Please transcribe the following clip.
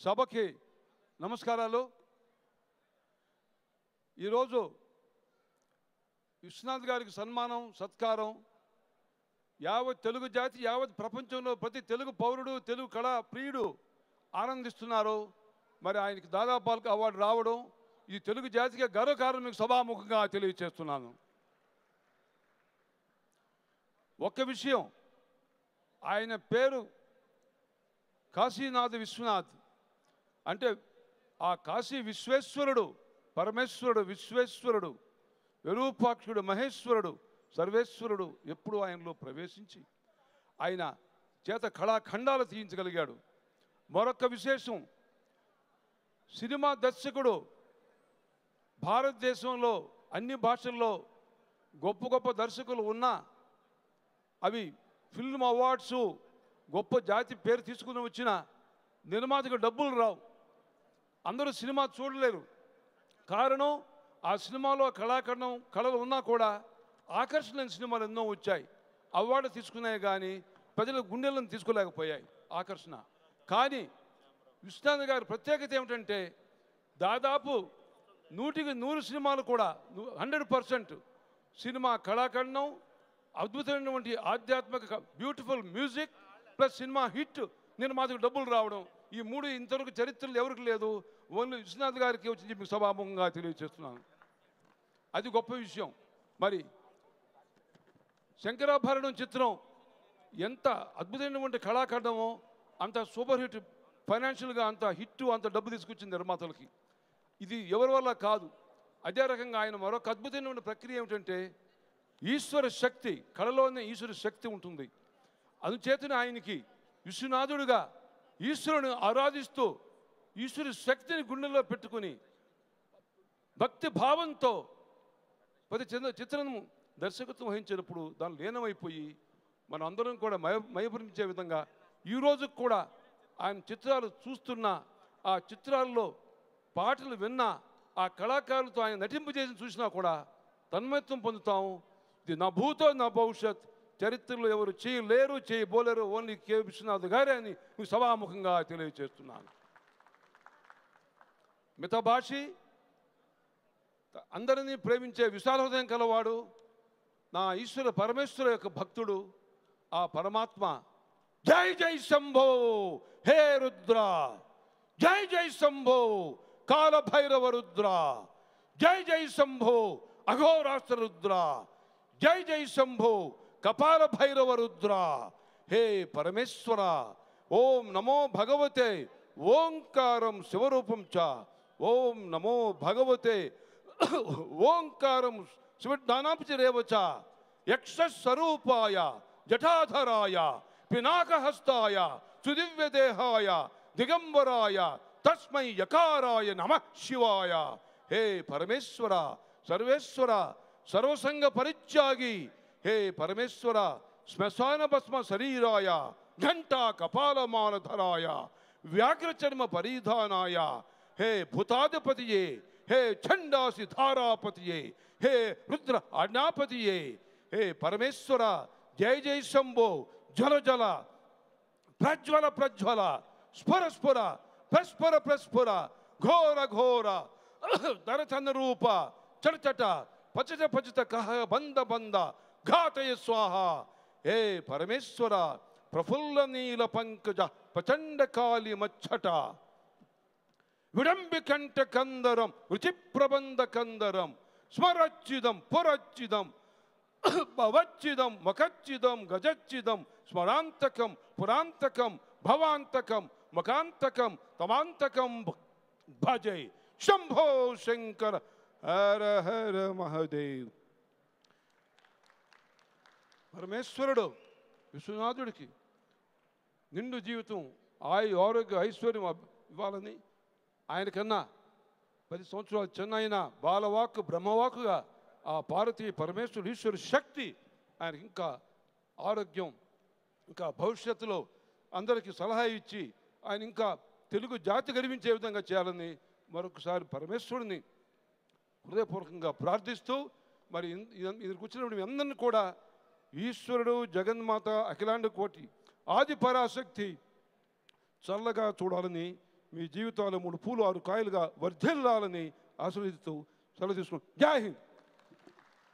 సభకి నమస్కారాలు. ఈరోజు విశ్వనాథ్ గారికి సన్మానం సత్కారం యావత్ తెలుగు జాతి యావత్ ప్రపంచంలో ప్రతి తెలుగు పౌరుడు తెలుగు కళా ప్రియుడు ఆనందిస్తున్నారు. మరి ఆయనకి దాదాపాలకు అవార్డు రావడం ఈ తెలుగు జాతికి గర్వకారణం మీకు సభాముఖంగా తెలియజేస్తున్నాను. ఒక్క విషయం, ఆయన పేరు కాశీనాథ విశ్వనాథ్ అంటే ఆ కాశీ విశ్వేశ్వరుడు, పరమేశ్వరుడు, విశ్వేశ్వరుడు, విరూపాక్షుడు, మహేశ్వరుడు, సర్వేశ్వరుడు ఎప్పుడు ఆయనలో ప్రవేశించి ఆయన చేత కళాఖండాలు తీయించగలిగాడు. మరొక విశేషం, సినిమా దర్శకుడు భారతదేశంలో అన్ని భాషల్లో గొప్ప గొప్ప దర్శకులు ఉన్నా అవి ఫిల్మ్ అవార్డ్స్ గొప్ప జాతి పేరు తీసుకుని వచ్చిన నిర్మాతకు డబ్బులు రావు, అందరూ సినిమా చూడలేరు. కారణం ఆ సినిమాలో కళాఖండం కళలు ఉన్నా కూడా ఆకర్షణీయ సినిమాలు ఎన్నో వచ్చాయి, అవార్డు తీసుకున్నాయి కానీ ప్రజల గుండెలను తీసుకోలేకపోయాయి ఆకర్షణ. కానీ విశ్వనాథ్ గారి ప్రత్యేకత ఏమిటంటే దాదాపు 100కి 100 సినిమాలు కూడా 100% సినిమా కళాఖండం, అద్భుతమైనటువంటి ఆధ్యాత్మిక beautiful music plus cinema hit, నిర్మాతకు డబ్బులు రావడం, ఈ మూడు ఇంతవరకు చరిత్రలు ఎవరికి లేదు, ఓన్లీ విశ్వనాథ్ గారికి వచ్చి మీకు సభాముఖంగా తెలియజేస్తున్నాను. అది గొప్ప విషయం. మరి శంకరాభరణం చిత్రం ఎంత అద్భుతమైనటువంటి కళాఖండమో అంత సూపర్ హిట్, ఫైనాన్షియల్గా అంత హిట్, అంత డబ్బు తీసుకొచ్చింది నిర్మాతలకి. ఇది ఎవరి వల్ల కాదు. అదే రకంగా ఆయన మరొక అద్భుతమైన ప్రక్రియ ఏమిటంటే ఈశ్వర శక్తి, కళలోనే ఈశ్వర శక్తి ఉంటుంది. అందుచేతనే ఆయనకి విశ్వనాథుడిగా ఈశ్వరుని ఆరాధిస్తూ ఈశ్వరి శక్తిని గుండెల్లో పెట్టుకుని భక్తి భావంతో ప్రతి చిత్రం దర్శకత్వం వహించినప్పుడు దాన్ని లీనమైపోయి మనం అందరం కూడా మయపరించే విధంగా ఈరోజు కూడా ఆయన చిత్రాలు చూస్తున్న, ఆ చిత్రాల్లో పాటలు విన్నా, ఆ కళాకారులతో ఆయన నటింపజేసి చూసినా కూడా తన్మయత్వం పొందుతాము. ఇది నా భూతో నా భవిష్యత్, చరిత్రలో ఎవరు చేయలేరు చేయబోలేరు, ఓన్లీ కె విశ్వనాథ్ గారే అని మీకు సభాముఖంగా తెలియజేస్తున్నాను. మితభాషి, అందరినీ ప్రేమించే విశాల హృదయం కలవాడు, నా ఈశ్వర పరమేశ్వర యొక్క భక్తుడు, ఆ పరమాత్మ జై జై శంభో హే రుద్ర, జై జై శంభో కాలభైరవ రుద్ర, జై జై శంభో అఘోరాస్త్ర రుద్ర, జై జై శంభో కపాల భైరవ రుద్ర. హే పరమేశ్వర, ఓం నమో భగవతే ఓంకారం శివరూపం చ, ఓం నమో భగవతే ఓంకారం శివజ్ఞానాంచ యక్షస్వరూపాయ జటాధరాయ పినాకహస్తాయ సుదివ్యదేహాయ దిగంబరాయ తస్మై యకారాయ నమః శివాయ. హే పరమేశ్వర, సర్వేశ్వర, సర్వసంగ పరిత్యాగి, హే పరమేశ్వర, శ్మశాన భస్మ శరీరాయ ఘంటా కపాలమాలధరాయ వ్యాఘ్రచర్మ పరిధానాయ, హే భూతాధిపతియే, హే ఛండాసి ధారాపతియే, హే రుద్ర ఆజ్ఞాపతియే. హే పరమేశ్వర, జయ జయ శంభో జల జల ప్రజ్వల ప్రజ్వల స్ఫుర స్ఫుర ప్రస్ఫుర ప్రస్ఫుర ఘోర ఘోర దరచన రూప చటచట పచట పచట కహ బంద బంద ఘాతయ స్వాహ. హే పరమేశ్వర, ప్రఫుల్ల నీల పంకజ ప్రచండ కాళి మచ్చట విడంబి కంఠ కందరం రుచి ప్రబంధ కందరం స్మరచ్చిదం పురచ్చిదం భవచ్చిదం మఖచ్చిదం గజచ్చిదం స్మరాంతకం పురాంతకం భవాంతకం మకాంతకం తమాంతకం భజై శంభో శంకర హర హర మహదేవ్. పరమేశ్వరుడు విశ్వనాథుడికి నిండు జీవితం, ఆరోగ్య ఐశ్వర్యం ఇవ్వాలని ఆయనకన్నా 10 సంవత్సరాలు చిన్నైన బాలవాక్కు బ్రహ్మవాక్కుగా ఆ పార్వతీ పరమేశ్వరుడు ఈశ్వరు శక్తి ఆయనకి ఇంకా ఆరోగ్యం, ఇంకా భవిష్యత్తులో అందరికీ సలహా ఇచ్చి ఆయన ఇంకా తెలుగు జాతి గర్వించే విధంగా చేయాలని మరొకసారి పరమేశ్వరుని హృదయపూర్వకంగా ప్రార్థిస్తూ, మరి ఇక్కడికి వచ్చినప్పుడు అందరినీ కూడా ఈశ్వరుడు, జగన్మాత, అఖిలాండ కోటి ఆది పరాశక్తి చల్లగా చూడాలని మీ జీవితాలు 3 పూలు 6 కాయలుగా వర్ధిల్లాలని ఆశీర్వదిస్తూ సెలవు తీసుకున్నాం. జై హింద్.